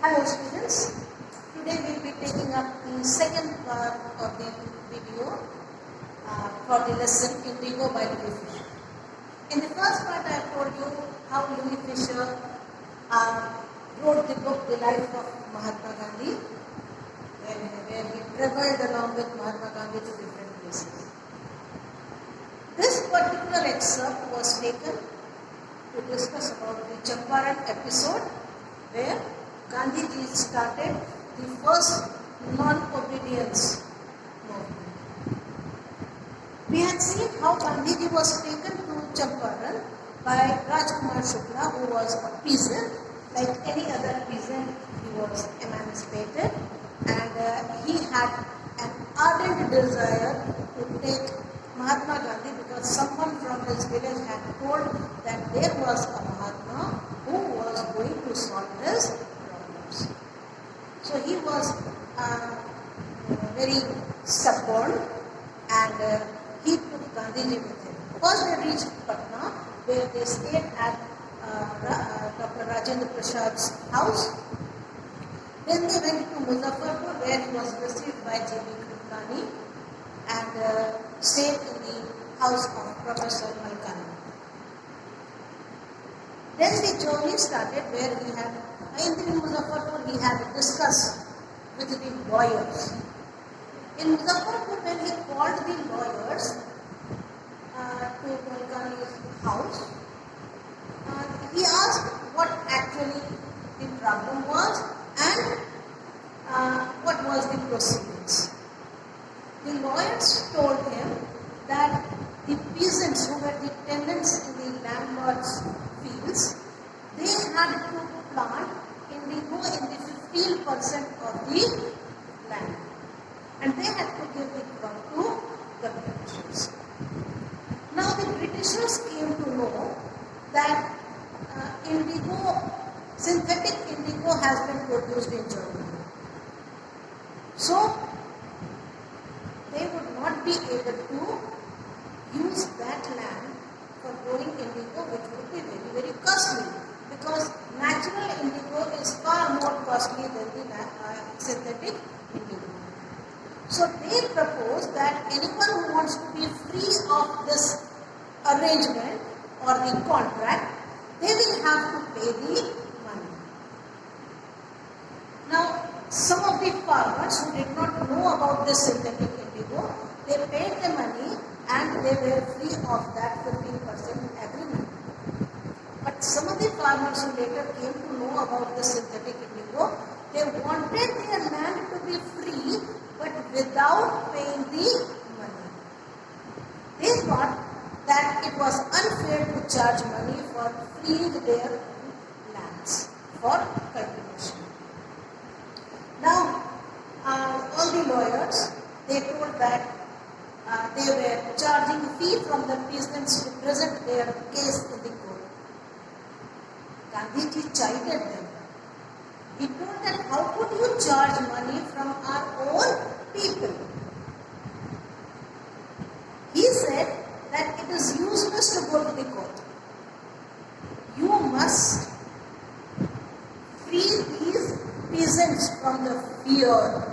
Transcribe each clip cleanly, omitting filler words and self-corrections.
Hello students, today we will be taking up the second part of the video for the lesson Indigo by Louis Fisher. In the first part I told you how Louis Fisher wrote the book The Life of Mahatma Gandhi, where he travelled along with Mahatma Gandhi to different places. This particular excerpt was taken to discuss about the Champaran episode where Gandhiji started the first non-obedience movement. We had seen how Gandhiji was taken to Champaran by Rajkumar Shukla, who was a peasant. Like any other peasant, he was emancipated and he had an ardent desire to take Mahatma Gandhi because someone from his village had told that there was a Mahatma who was going to solve his problems. So he was very stubborn and he took Gandhiji with him. First they reached Patna where they stayed at Dr. Rajendra Prasad's house. Then they went to Muzaffarpur where he was received by J.B. Kripalani and stayed in the house of Professor Malkani. Then the journey started where he had, in Muzaffarpur he had discussed with the lawyers. In Muzaffarpur when he called the lawyers to Malkani's house, he asked what actually the problem was and what was the proceedings. The lawyers told him that the peasants who were the tenants in the landlord's fields, they had to plant indigo in the 15% of the land and they had to give the crop to the Britishers. Now the Britishers came to know that synthetic indigo has been produced in Germany. So they would not be able to use that land for growing indigo, which would be very, very costly because natural indigo is far more costly than the synthetic indigo. So they proposed that anyone who wants to be free of this arrangement or the contract, they will have to pay the money. Now, some of the farmers who did not know about this synthetic indigo, they paid the money and they were free of that 15% agreement. But some of the farmers who later came to know about the synthetic indigo, they wanted their land to be free but without paying the money. They thought that it was unfair to charge money for freeing their lands for cultivation. Now, all the lawyers, they told that they were charging fee from the peasants to present their case in the court. Gandhiji chided them. He told that how could you charge money from our own people? He said that it is useless to go to the court. You must free these peasants from the fear.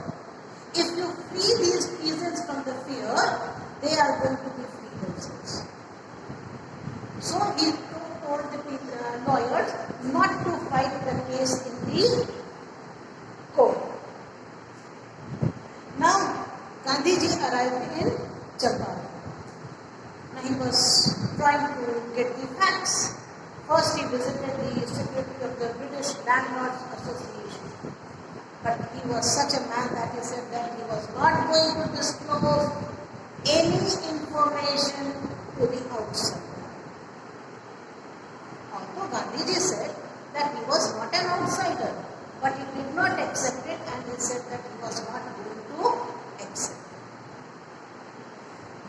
If you free these peasants from the fear, they are going to be free themselves. So he told the lawyers not to fight the case in the court. Now, Gandhiji arrived in Champaran. Now he was trying to get the facts. First he visited the secretary of the British Landlords Association. But he was such a man that he said that he was not going to disclose any information to the outside. Although Gandhiji said that he was not an outsider, but he did not accept it and he said that he was not going to accept it.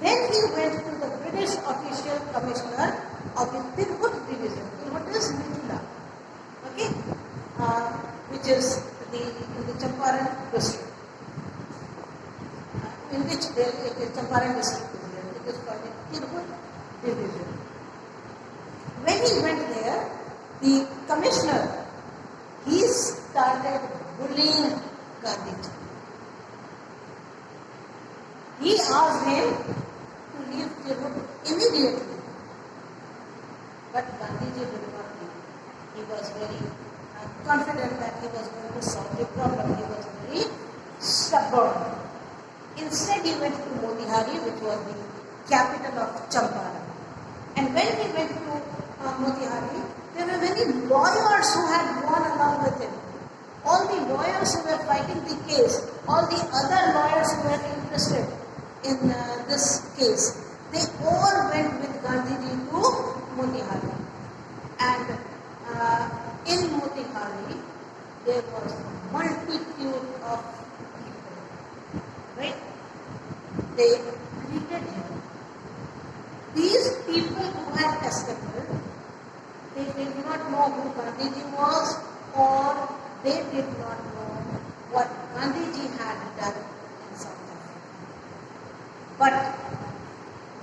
Then he went to the British official commissioner of the Tirhut division. Tirhut is Mithila, okay, which is in the Champaran district, in which the Champaran district is there. It is called the Tirhut division. When he went there, the commissioner, his started bullying Gandhiji. He asked him to leave Tirupati immediately. But Gandhiji did not leave. He was very confident that he was going to solve the problem. He was very stubborn. Instead, he went to Motihari, which was the capital of Champaran. And when he went to Motihari, there were many lawyers who had gone along with him. All the lawyers who were fighting the case, all the other lawyers who were interested in this case, they all went with Gandhiji to Motihari. And in Motihari, there was a multitude of people. Right? They greeted him. These people who had assembled, they did not know who Gandhiji was, or they did not know what Gandhiji had done in South Africa. But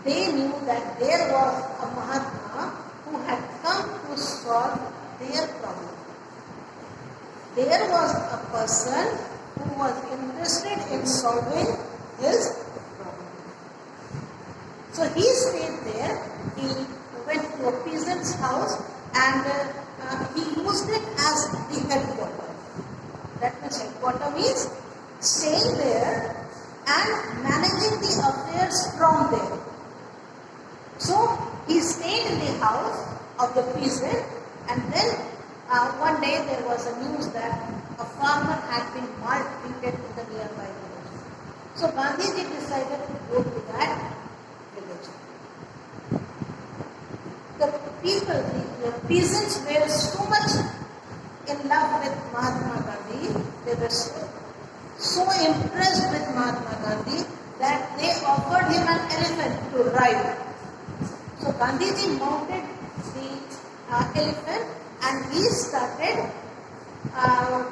they knew that there was a Mahatma who had come to solve their problem. There was a person who was interested in solving his problem. So he stayed there. He went to a peasant's house and he used it as the headquarters. That means headquarters means staying there and managing the affairs from there. So he stayed in the house of the peasant, and then one day there was a news that a farmer had been maltreated in the nearby village. So Gandhiji decided to go to that village. The people, the peasants were so much in love with Mahatma Gandhi, they were so impressed with Mahatma Gandhi that they offered him an elephant to ride. So Gandhiji mounted the elephant and he started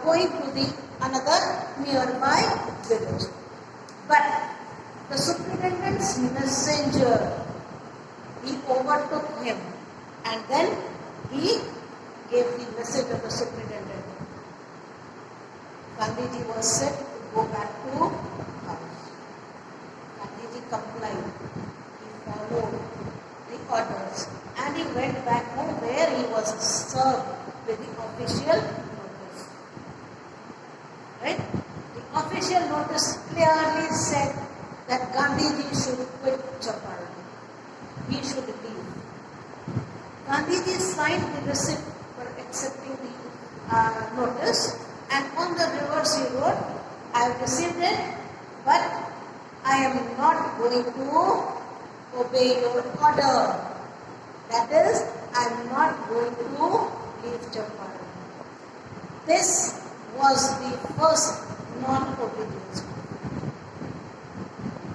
going to the another nearby village. But the superintendent's messenger, he overtook him and then he gave the message of the superintendent. Gandhiji was said to go back to house. Gandhiji complied. He followed the orders and he went back home where he was served with the official notice. Right? The official notice clearly said that Gandhiji should quit Champaran. He should leave. Gandhiji signed the receipt for accepting the notice, and on the reverse he wrote, I have received it, but I am not going to obey your order. That is, I am not going to leave Champaran. This was the first non-obedience,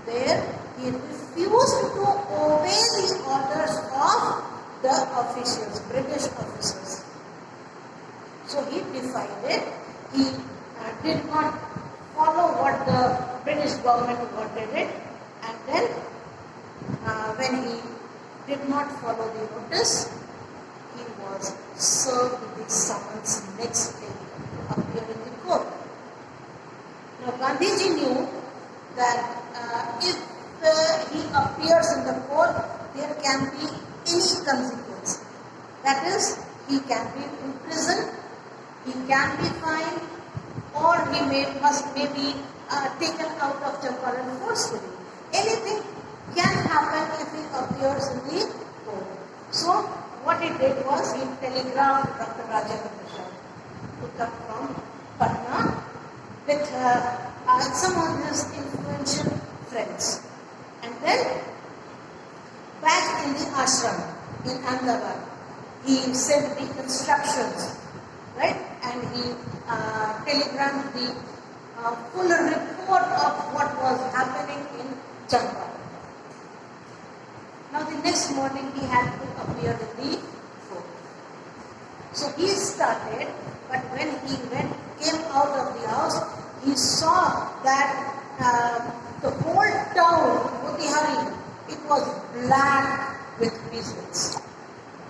where he refused to obey the orders of the officials, British officers. So he defied it. He did not follow what the British government wanted it, and then when he did not follow the notice, he was served the summons next day to appear in the court. Now Gandhiji knew that if he appears in the court, there can be any consequence. That is, he can be imprisoned, he can be fined, or he may be taken out of Champaran forcefully. Anything can happen if he appears in the court. So what he did was he telegraphed Dr. Rajendra Prasad to come from Patna with some of his influential friends. And then back in the ashram in Ahmedabad, he sent the instructions, right? And he telegrammed the full report of what was happening in Champaran. Now the next morning he had to appear in the court. So he started, but when he came out of the house, he saw that the whole town, Motihari, it was black with peasants.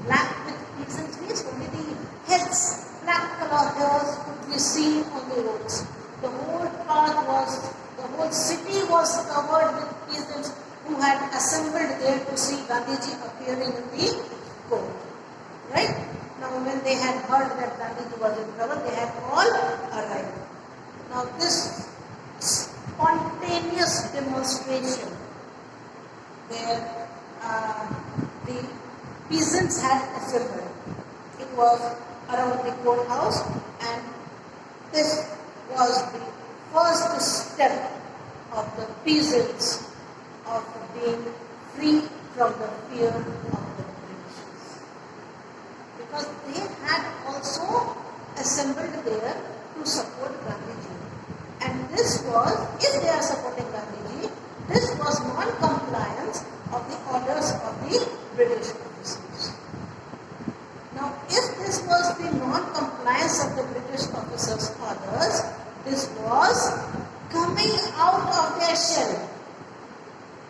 Black with peasants means only the heads, black color hearse could be seen on the roads. The whole city was covered with peasants who had assembled there to see Gandhiji appearing in the court. Right? Now when they had heard that Gandhiji was in trouble, they had all arrived. Now this spontaneous demonstration where the peasants had assembled, it was around the courthouse, and this was the first step of the peasants of being free from the fear of the British. Because they had also assembled there to support Gandhiji. And this was, if they are supporting Gandhiji, this was non-compliance of the orders of the British officers. Now, if this was the non-compliance of the British officers' orders, this was coming out of their shell,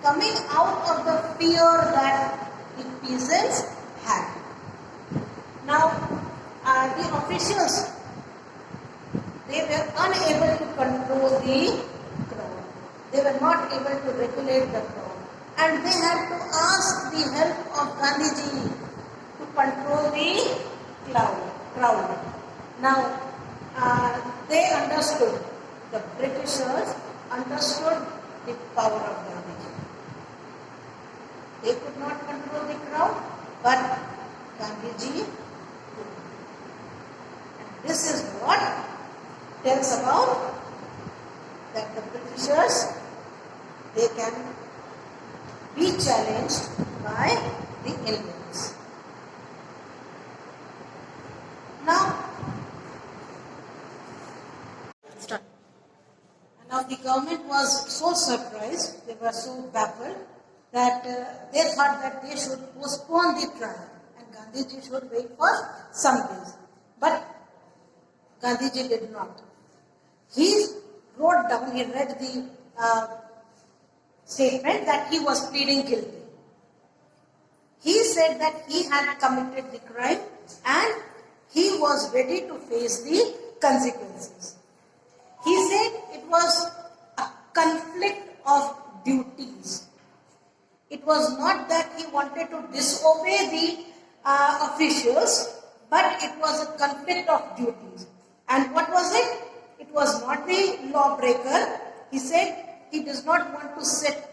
coming out of the fear that the peasants had. Now, the officials, they were unable to control the crowd. They were not able to regulate the crowd. And they had to ask the help of Gandhiji to control the crowd. Now, they understood, the Britishers understood the power of Gandhiji. They could not control the crowd, but Gandhiji could. And this is what tells about that the Britishers, they can be challenged by the Indians. Now the government was so surprised, they were so baffled, that they thought that they should postpone the trial and Gandhiji should wait for some days. But Gandhiji did not. He wrote down, he read the statement that he was pleading guilty. He said that he had committed the crime and he was ready to face the consequences. He said it was a conflict of duties. It was not that he wanted to disobey the officials, but it was a conflict of duties. And what was it? It was not the lawbreaker. He said he does not want to set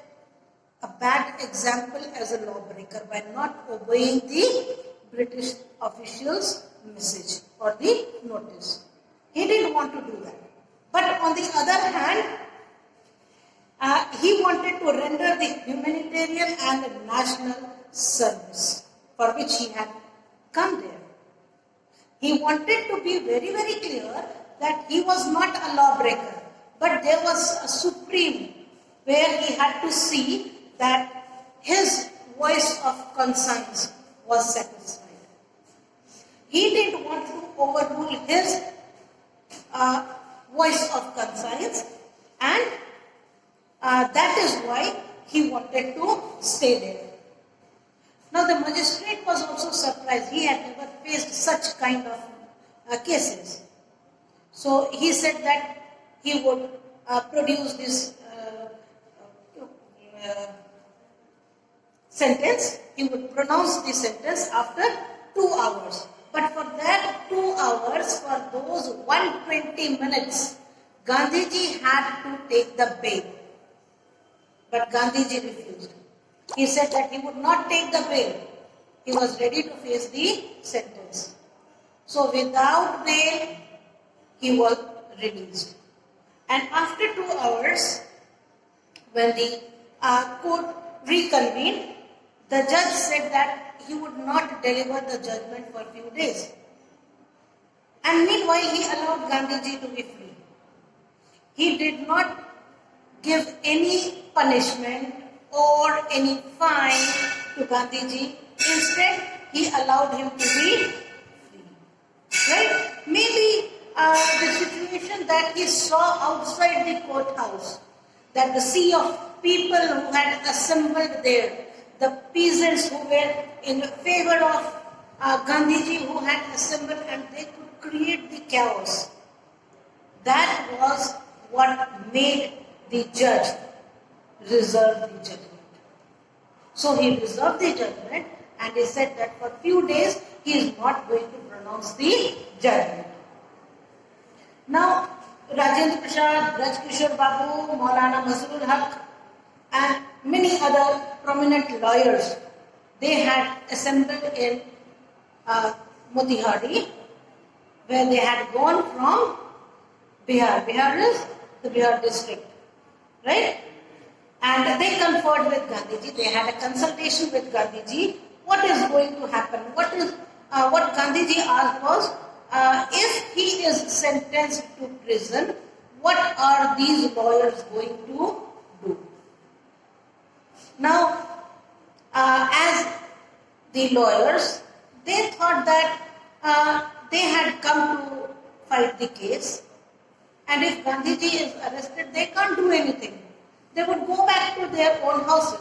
a bad example as a lawbreaker by not obeying the British officials' message or the notice. He didn't want to do that. But on the other hand, he wanted to render the humanitarian and national service for which he had come there. He wanted to be very, very clear that he was not a lawbreaker, but there was a supreme where he had to see that his voice of conscience was satisfied. He didn't want to overrule his voice of conscience, and that is why he wanted to stay there. Now the magistrate was also surprised. He had never faced such kind of cases. So he said that he would produce this sentence. He would pronounce the sentence after 2 hours. But for that 2 hours, for those 120 minutes, Gandhiji had to take the bail. But Gandhiji refused. He said that he would not take the bail. He was ready to face the sentence. So without bail, he was released. And after 2 hours, when the court reconvened, the judge said that he would not deliver the judgment for a few days. And meanwhile, he allowed Gandhiji to be free. He did not give any punishment or any fine to Gandhiji. Instead, he allowed him to be free. Right? Maybe the situation that he saw outside the courthouse, that the sea of people who had assembled there, the peasants who were in favor of Gandhiji, who had assembled, and they could create the chaos. That was what made the judge reserve the judgment. So he reserved the judgment and he said that for few days he is not going to pronounce the judgment. Now, Rajendra Prasad, Braj Kishore Babu, Maulana Mazharul Haq and many other prominent lawyers, they had assembled in Motihari, where they had gone from Bihar. Bihar is the Bihar district, right? And they conferred with Gandhiji. They had a consultation with Gandhiji. What is going to happen? What Gandhiji asked was, if he is sentenced to prison, what are these lawyers going to do? Now, as the lawyers, they thought that they had come to fight the case, and if Gandhiji is arrested, they can't do anything. They would go back to their own houses.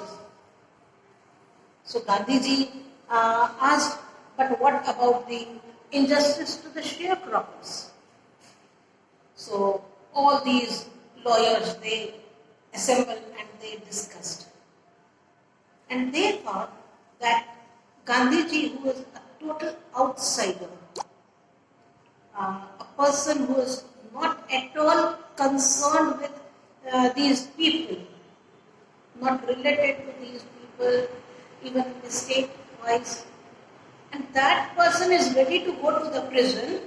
So Gandhiji asked, but what about the injustice to the sharecroppers? So all these lawyers, they assembled and they discussed. And they thought that Gandhiji, who is a total outsider, a person who is not at all concerned with these people, not related to these people, even state-wise, and that person is ready to go to the prison.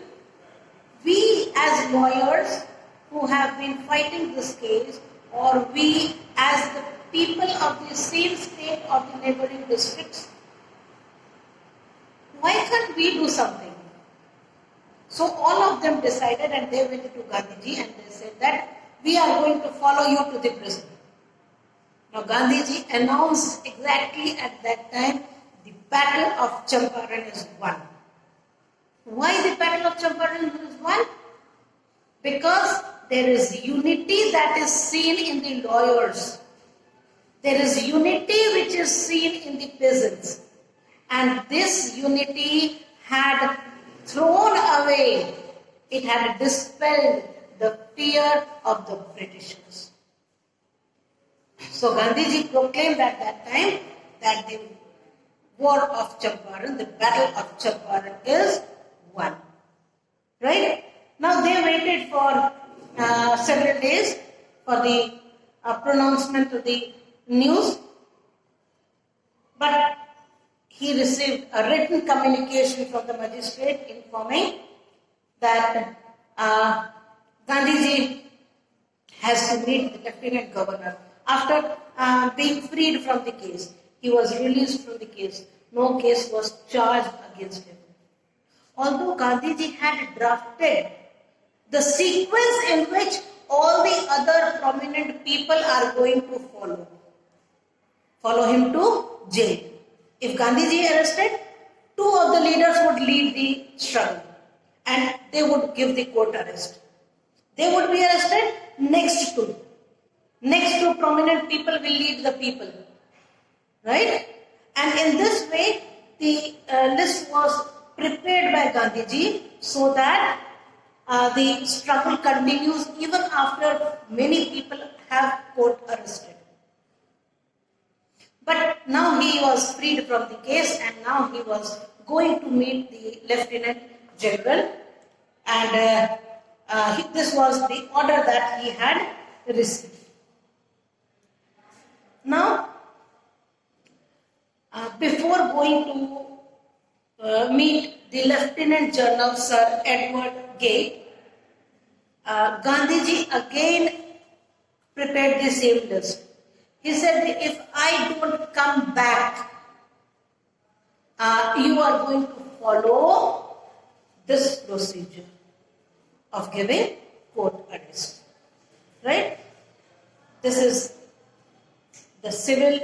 We as lawyers who have been fighting this case, or we as the people of the same state or the neighboring districts, why can't we do something? So all of them decided and they went to Gandhiji and they said that we are going to follow you to the prison. Now Gandhiji announced exactly at that time, the battle of Champaran is won. Why the battle of Champaran is won? Because there is unity that is seen in the lawyers. There is unity which is seen in the peasants. And this unity had thrown away, it had dispelled the fear of the Britishers. So Gandhiji proclaimed at that time that the war of Champaran, the battle of Champaran is won. Right? Now they waited for several days for the pronouncement of the news, but he received a written communication from the magistrate informing that Gandhiji has to meet the Lieutenant Governor. After being freed from the case, he was released from the case. No case was charged against him. Although Gandhiji had drafted the sequence in which all the other prominent people are going to follow him to jail. If Gandhiji arrested, two of the leaders would lead the struggle and they would give the court arrest. They would be arrested, next two prominent people will lead the people. Right? And in this way, the list was prepared by Gandhiji so that the struggle continues even after many people have court arrested. But now he was freed from the case and now he was going to meet the Lieutenant General, and this was the order that he had received. Now, before going to meet the Lieutenant General Sir Edward Gate, Gandhiji again prepared the same list. He said, if I don't come back, you are going to follow this procedure of giving court arrest. Right? This is the civil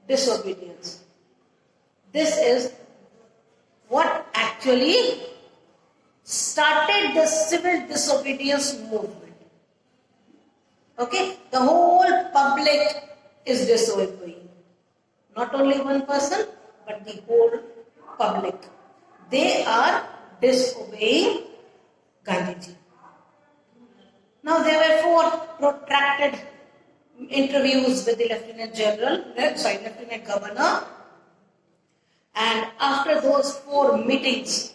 disobedience. This is what actually started the civil disobedience movement. Okay? The whole public is disobeying. Not only one person, but the whole public. They are disobeying Gandhiji. Now there were 4 protracted interviews with the Lieutenant Governor, and after those 4 meetings,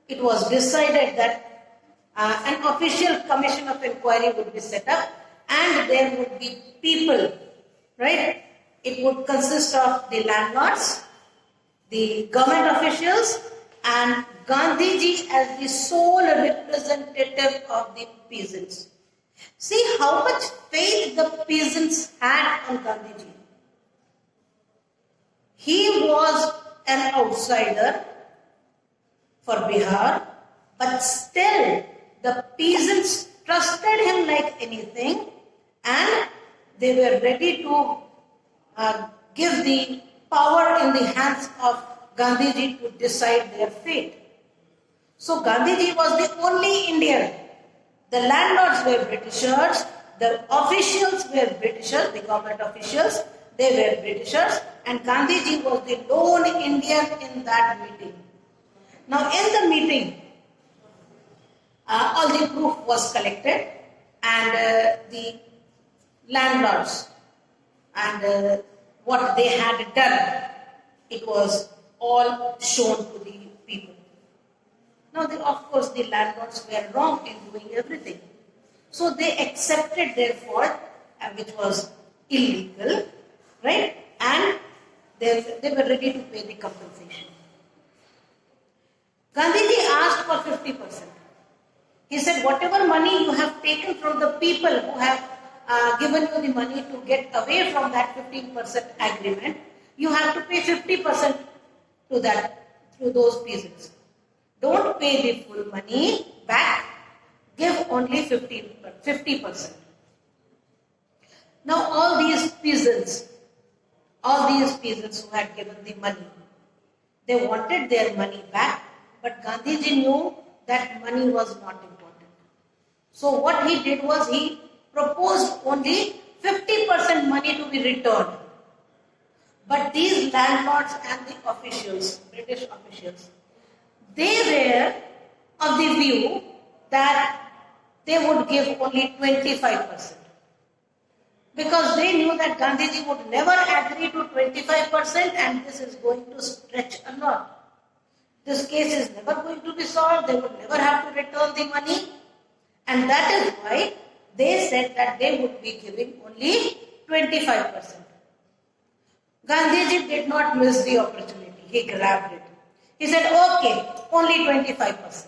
it was decided that an official commission of inquiry would be set up, and there would be people, right? It would consist of the landlords, the government officials, and Gandhiji as the sole representative of the peasants. See how much faith the peasants had on Gandhiji. He was an outsider for Bihar, but still the peasants trusted him like anything, and they were ready to give the power in the hands of Gandhiji to decide their fate. So Gandhiji was the only Indian. The landlords were Britishers, the officials were Britishers, the government officials, they were Britishers, and Gandhiji was the lone Indian in that meeting. Now in the meeting, all the proof was collected, and the landlords and what they had done, it was all shown to the people. Now, of course, the landlords were wrong in doing everything. So they accepted their fault, which was illegal, right? And they were ready to pay the compensation. Gandhiji asked for 50%. He said, whatever money you have taken from the people who have given you the money to get away from that 15% agreement, you have to pay 50% to those peasants. Don't pay the full money back, give only 50%. Now all these peasants who had given the money, they wanted their money back, but Gandhiji knew that money was not important. So what he did was he proposed only 50% money to be returned. But these landlords and the officials, British officials, they were of the view that they would give only 25%. Because they knew that Gandhiji would never agree to 25%, and this is going to stretch a lot. This case is never going to be solved, they would never have to return the money, and that is why they said that they would be giving only 25%. Gandhiji did not miss the opportunity, he grabbed it. He said, okay, only 25%.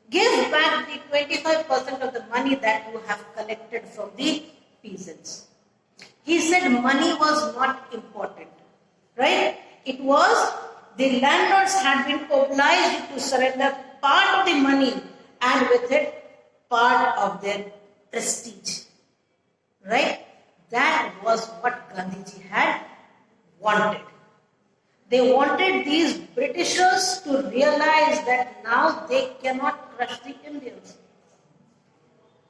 Give back the 25% of the money that you have collected from the peasants. He said money was not important, right? It was the landlords had been obliged to surrender part of the money, and with it part of their prestige, right? That was what Gandhiji had wanted. They wanted these Britishers to realize that now they cannot crush the Indians.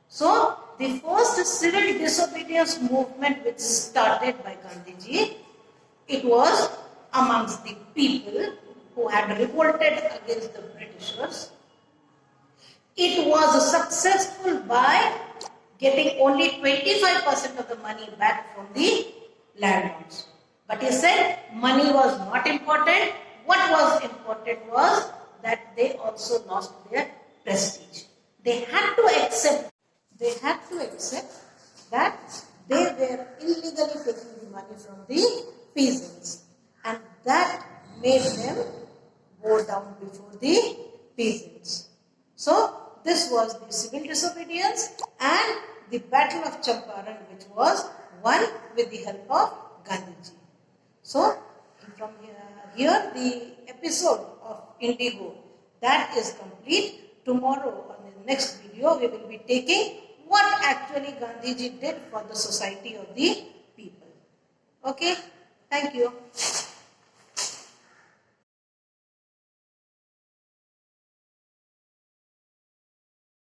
So, the first civil disobedience movement which started by Gandhiji, it was amongst the people who had revolted against the Britishers. It was successful by getting only 25% of the money back from the landlords. But he said money was not important. What was important was that they also lost their prestige. They had to accept that they were illegally taking the money from the peasants, and that made them bow down before the peasants. So this was the civil disobedience and the Battle of Champaran, which was won with the help of Gandhiji. So from here the episode of Indigo, that is complete. Tomorrow on the next video we will be taking what actually Gandhiji did for the society of the people. Okay, thank you.